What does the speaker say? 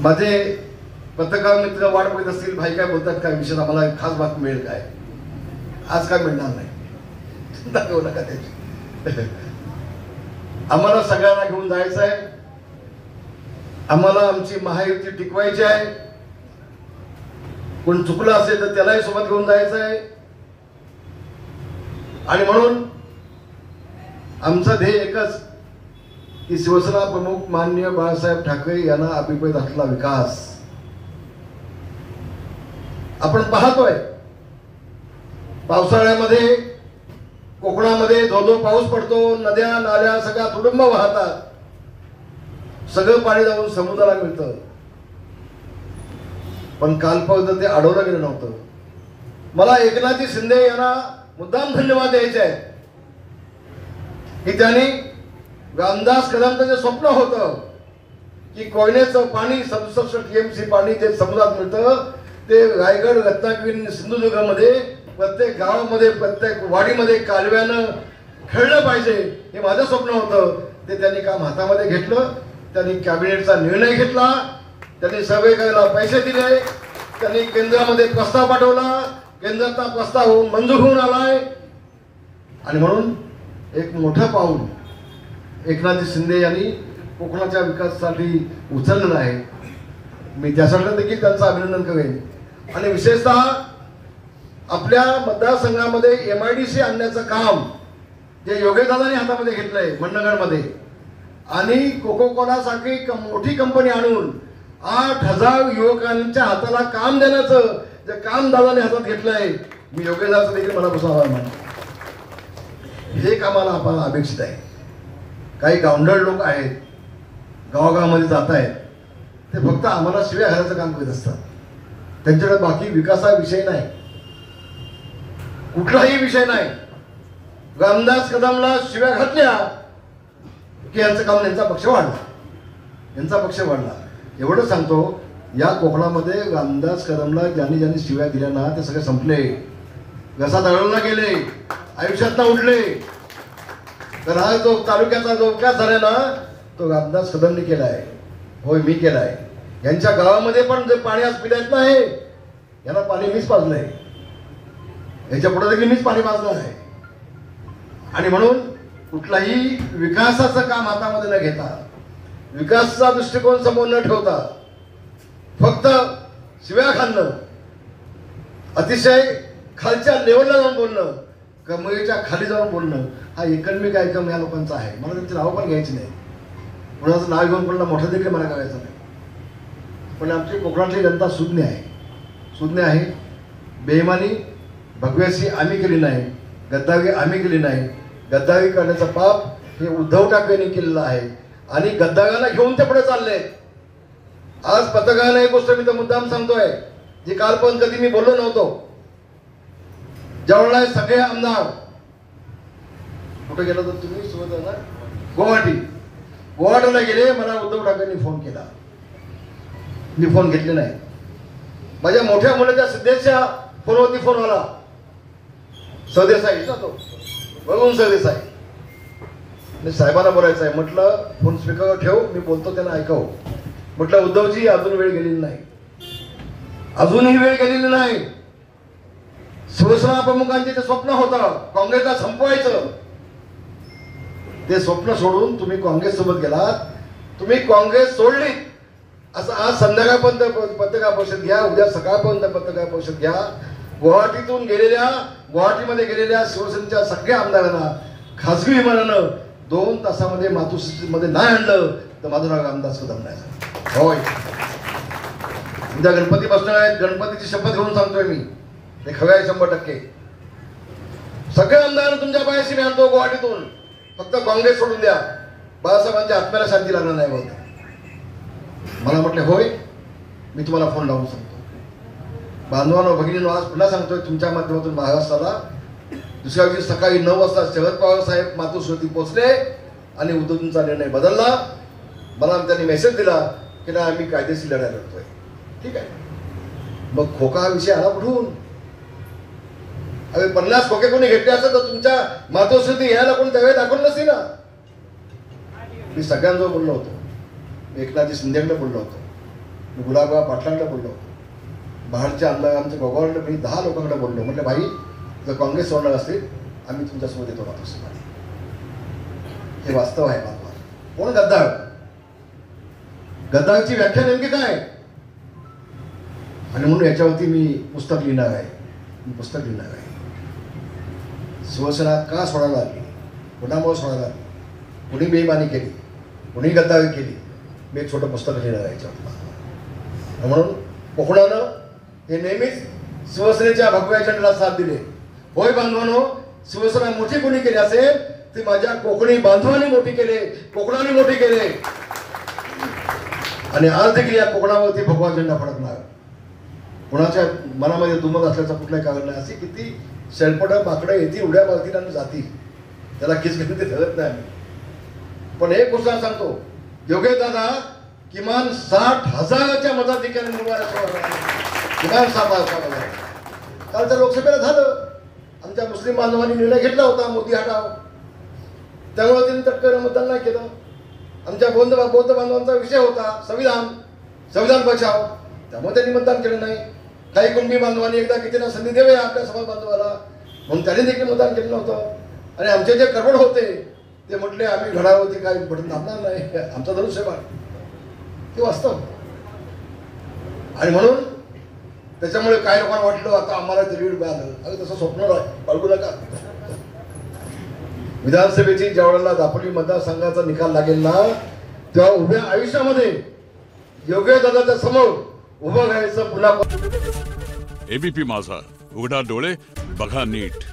माझे पत्रकार मित्र वाट बघत असतील, भाई काय बोलतात, काय विषय आम्हाला खास बातमी मिळेल काय. आज काय मिळणार नाही, दाखवू नका त्याची. आम्हाला सगळ्यांना घेऊन जायचं आहे, आम्हाला आमची महायुती टिकवायची आहे. कोण चुकलं असेल तर त्यालाही सोबत घेऊन जायचं आहे. आणि म्हणून आमचं ध्येय एकच की शिवसेना प्रमुख माननीय बाळासाहेब ठाकरे यांना अभिप्रेत असलेला विकास आपण पाहतोय. पावसाळ्यामध्ये कोकणामध्ये धो पाऊस पडतो, नद्या नाल्या सगळ्या तुडुंब वाहतात, सगळं पाणी जाऊन समुद्राला मिळतं. पण कालपर्यंत ते अडवलं गेलं नव्हतं. मला एकनाथ शिंदे यांना मुद्दाम धन्यवाद द्यायचे आहे की त्यांनी रामदास कदमचं जे स्वप्न होतं की कोयनेचं पाणी 67 TMC पाणी जे समुद्रात मिळतं ते रायगड, रत्नागिरी, सिंधुदुर्गमध्ये प्रत्येक गावामध्ये प्रत्येक वाडीमध्ये कालव्यानं खेळलं पाहिजे, हे माझं स्वप्न होतं. ते त्यांनी काम हातामध्ये घेतलं. त्यांनी कॅबिनेटचा निर्णय घेतला, त्यांनी सर्वे करायला पैसे दिले, त्यांनी केंद्रामध्ये प्रस्ताव पाठवला, केंद्राचा प्रस्ताव होऊन मंजूर होऊन आलाय. आणि म्हणून एक मोठं पाऊल एकनाथ शिंदे यांनी कोकणाच्या विकासासाठी उचललेलं आहे. मी त्यासाठी देखील त्यांचं अभिनंदन करेन. आणि विशेषतः आपल्या मतदारसंघामध्ये MIDC आणण्याचं काम जे योगेशदादांनी हातामध्ये घेतलंय मंडणगडमध्ये, आणि कोको कोला सारखी मोठी कंपनी आणून 8,000 युवकांच्या हाताला काम देण्याचं जे काम दादाने हातात घेतलंय, मी योगेशदादाचं देखील मनापासून आभार मानतो. हे कामाला आपल्याला अपेक्षित आहे. काही गावंढळ लोक आहेत, गावागावामध्ये जात आहेत, ते फक्त आम्हाला शिव्या घालायचं काम करत असतात. त्यांच्याकडे बाकी विकासाविषयी नाही, कुठलाही विषय नाही. रामदास कदमला शिव्या घातल्या की यांचं काम, यांचा पक्ष वाढला, यांचा पक्ष वाढला. एवढं सांगतो, या कोकणामध्ये रामदास कदमला ज्यांनी ज्यांनी शिव्या दिल्या ना ते सगळे संपले, घसा दळवला गेले, आयुष्यात ना उठले. तर हा जो तालुक्याचा जो विकास झाला ना तो रामदास कदमने केलाय, होय मी केलाय. यांच्या गावामध्ये पण जे पाणी आज पिण्यात नाही, यांना पाणी मीच पाजलंय, याच्या पुढे देखील मीच पाणी पाजलं आहे. आणि म्हणून कुठलाही विकासाचं काम हातामध्ये न घेता, विकासाचा दृष्टिकोन समोर न ठेवता फक्त शिव्या खाणं, अतिशय खालच्या लेवलला जाऊन बोलणं, कमरेच्या खाली जाऊन बोलणं, हा एकंदरीत आयटम या लोकांचा आहे. मला त्यांची नावं पण घ्यायची नाही, कोणाचं नाव घेऊन कोणाला मोठं देखील मला करायचं नाही. पण आमची कोकणातली जनता सुज्ञ आहे, सुज्ञ आहे. बेईमानी भगव्याशी आम्ही केली नाही, गद्दारी आम्ही केली नाही. गद्दारी करण्याचं पाप हे उद्धव ठाकरेंनी केलेलं आहे आणि गद्दारांना घेऊन ते पुढे चालले. आज पत्रकारांना एक गोष्ट मी तर मुद्दाम सांगतोय जी कालपर्यंत कधी मी बोललो नव्हतो. ज्यावेळेला सगळे आमदार कुठे गेलो तर तुम्ही सोबत ना गुवाहाटीला गेले, मला उद्धव ठाकरेंनी फोन केला, मी फोन घेतले नाही. माझ्या मोठ्या मुलाच्या सिद्धेशच्या फोनवरती फोन आला, सरदेसाई ना तो बघून सरदेसाई, मी साहेबांना बोलायचं आहे. म्हटलं फोन स्पीकरवर ठेव, मी बोलतो त्यांना ऐकव. म्हटलं उद्धवजी अजून वेळ गेलेली नाही, अजूनही वेळ गेलेली नाही. शिवसेना प्रमुखांचे ते स्वप्न होतं काँग्रेसला संपवायचं, ते स्वप्न सोडून तुम्ही काँग्रेस सोबत गेलात. तुम्ही काँग्रेस सोडली. असं आज संध्याकाळपर्यंत पत्रकार परिषद घ्या, उद्या सकाळपर्यंत पत्रकार परिषद घ्या. गुवाहाटीमध्ये गेलेल्या शिवसेनेच्या सगळ्या आमदारांना खासगी विमानानं 2 तासामध्ये मातोश्रीमध्ये नाही आणलं तर माझं नाव रामदास कदम नाही. होय, उद्या गणपती बसणार आहेत, गणपतीची शपथ घेऊन सांगतोय मी, ते खरं आहे 100%. सगळे आमदार तुमच्या पायाशी मी आणतो गुवाहाटीतून, फक्त काँग्रेस सोडून द्या. बाळासाहेबांच्या आत्म्याला शांती लागणार नाही बोलतो. मला म्हटले होय, मी तुम्हाला फोन लावून सांगतो. बांधवांनो भगिनींनो, आज पुन्हा सांगतोय तुमच्या माध्यमातून महाराष्ट्राला, दुसऱ्या दिवशी सकाळी 9 वाजता शरद पवार साहेब मातोश्रीवरती पोहोचले आणि उद्धवजींचा निर्णय बदलला. मला त्यांनी मेसेज दिला की नाही आम्ही कायदेशीर लढाई लढतोय. ठीक आहे, मग खोका हा विषय आला कुठून? अरे 50 खोके कोणी घेतले असत तर तुमच्या मातोश्री यायला कोणी त्यावेळी दाखवलं नसती ना. मी सगळ्यांजवळ बोललो होतो, एकनाथ शिंदेकडे बोललो होतो, मी गुलाबराव पाटलांकडे बोललो, बाहेरच्या आमदार आमच्या गोगावला मी 10 लोकांकडे बोललो. म्हटलं भाई जर काँग्रेस सोडणार असतील आम्ही तुमच्यासोबत येतो मातोश्रीमध्ये. हे वास्तव आहे बाबा. कोण गद्दार? गद्दारची व्याख्या नेमकी काय? आणि म्हणून याच्यावरती मी पुस्तक लिहिणार आहे. शिवसेना का सोडायला लागली, कुणामुळे सोडायला लागली, कुणी बेईमानी केली, कुणी गद्दारी केली, मी एक छोटं पुस्तक लिहिणार आहे याच्यावर. म्हणून कोकणानं हे नेहमीच शिवसेनेच्या भगव्या झेंड्याला साथ दिले. होय बांधवांनो, शिवसेना मोठी कोणी केली असेल ती माझ्या कोकणी बांधवांनी मोठी केले, कोकणाने मोठी केले. आणि आज देखील या कोकणावरती भगवा झेंडा फडकणार. कोणाच्या मनामध्ये दुमत असल्याचं कुठलंही कारण नाही. अशी किती शेलपटं माकडं येतील, उड्या मारतील आणि जातील, त्याला किसकिस ते ठरत नाही. पण एक गोष्ट सांगतो, योगेश दादा किमान 60,000च्या मताधिकारी निवडून किमान 60,000. कालच्या लोकसभेला झालं. आमच्या मुस्लिम बांधवांनी निर्णय घेतला होता मोदी हटाव, त्यामुळे त्यांनी तटकरे मतदान नाही केलं. आमच्या बौद्ध बांधवांचा विषय होता संविधान बचाव, त्यामुळे त्यांनी मतदान केलं नाही. काही कुणबी बांधवांनी एकदा किती ना संधी देऊया आपल्या समाज बांधवाला म्हणून त्यांनी देखील मतदान केलं नव्हतं. आणि आमचे जे करवड होते ते म्हटले आम्ही घडावरती काही बटन दाबणार नाही, आमचा धनुष्यबाण. हे वास्तव. आणि म्हणून त्याच्यामुळे काही लोकांना वाटलं आता आम्हाला ते लीड मिळालं. अगं तसं स्वप्न बाळगू नका. विधानसभेची ज्यावेळेला दापोली मतदारसंघाचा निकाल लागेल ना, तेव्हा उभ्या आयुष्यामध्ये योगेश दादाच्या समोर उभं राहायचं पुन्हा. एबीपी माझा, उघडा डोळे बघा नीट.